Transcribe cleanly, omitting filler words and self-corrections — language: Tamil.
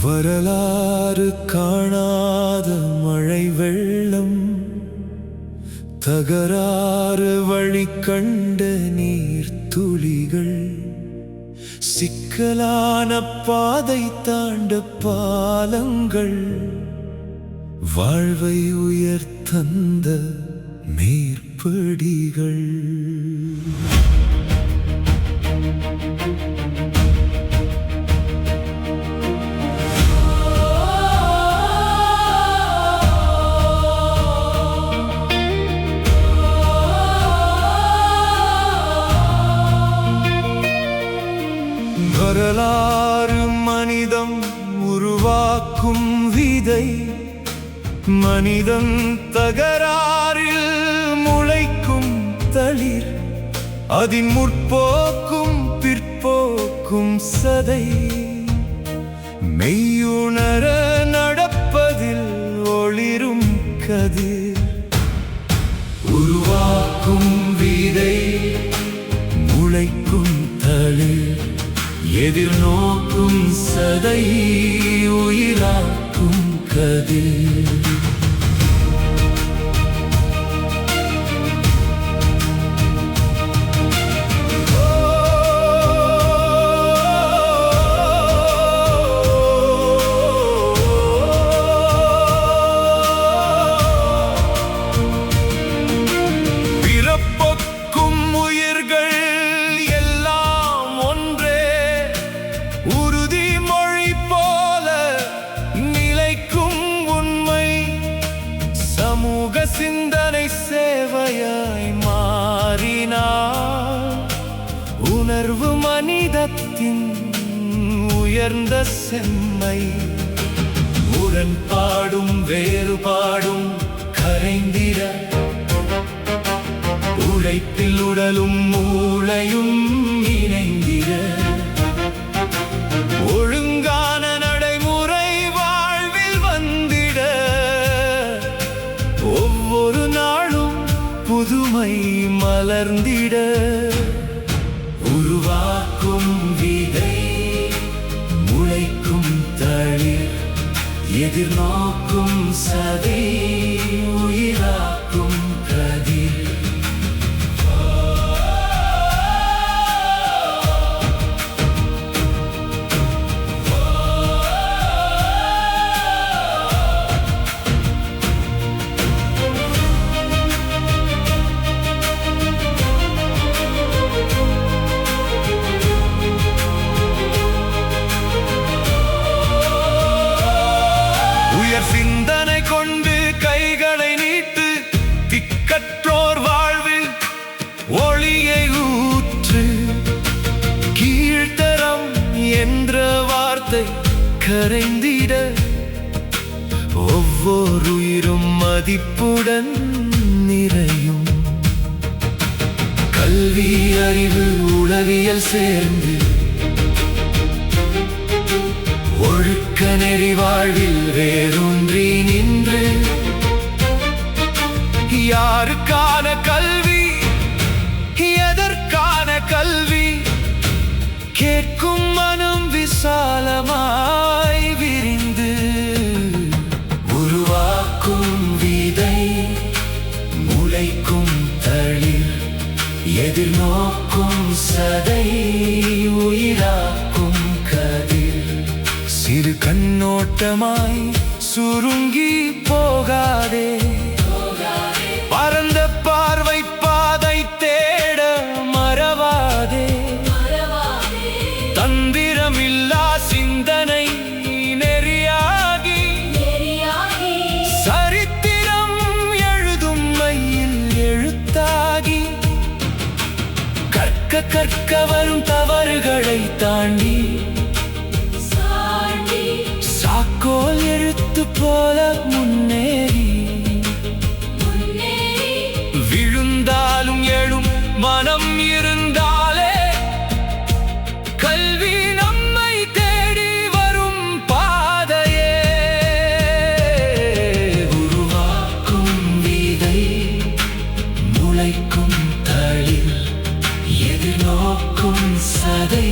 வரலாறு காணாத மழை வெள்ளம், தகராறு வழி கண்ட நீர் துளிகள், சிக்கலான பாதை தாண்ட பாலங்கள், வாழ்வை உயர்த்தந்த மேற்படிகள். வரலாறு மனிதம் உருவாக்கும் விதை, மனிதன் தகராறில் முளைக்கும் தளிர், அதின் முற்போக்கும் பிற்போக்கும் சதை, மெய்யுணர நடப்பதில் ஒளிரும் கதிர். உருவாக்கும் விதை, முளைக்கும் தளிர், எதிர்நோக்கும் சதை, உயிராக்கும் கதிர். பிறப்பொக்கும் உயிர்கள் எல்லாம் ஒன்றே, உறுதிமொழி போல நிலைக்கும் உண்மை, சமூக சிந்தனை சேவையாய் மாறினார், உணர்வு மனிதத்தின் உயர்ந்த செம்மை. முரண்பாடும் வேறுபாடும் கரைந்திட, உழைப்பில் உடலும் மூளையும் இணைந்திட, ஒழுங்கான நடைமுறை வாழ்வில் வந்திட, ஒவ்வொரு நாளும் புதுமை மலர்ந்திட. உருவாக்கும் விதை, முளைக்கும் தளிர், எதிர்நோக்கும் சதை, உயிராக்கும் கதிர். உயர் சிந்தனை கொண்டு கைகளை நீட்டு, திக்கற்றோர் வாழ்வில் ஒளியை ஊற்று. கீழ்த்தரம் என்ற வார்த்தை கரைந்திட, ஒவ்வொரு உயிரும் மதிப்புடன் நிறையும். கல்வி அறிவு உளவியல் சேர்ந்து, ஒழுக்க நெறி வாழ்வில் வேரூன்றி நின்று, யாருக்கான கல்வி, எதற்கான கல்வி, கேட்கும் மனம் விசாலமாய் விரிந்து. உருவாக்கும் விதை, முளைக்கும் தளிர், எதிர்நோக்கும் சதை, உயிராக்கும் கதிர். சிறு கண்ணோட்டமாய் சுருங்கி போகாதே, பரந்த பார்வை பாதை தேட மறவாதே. தந்திரமில்லா சிந்தனை நெறியாகி, சரித்திரம் எழுதும் மையில் எழுத்தாகி, கற்க கற்க வரும் தவறுகளை தாண்டி, சாக்கோல் எழுத்து போல முன்னேறி, விழுந்தாலும் எழும் மனம் இருந்தாலே, கல்வி நம்மை தேடி வரும் பாதையே. உருவா நோக்கும் சதை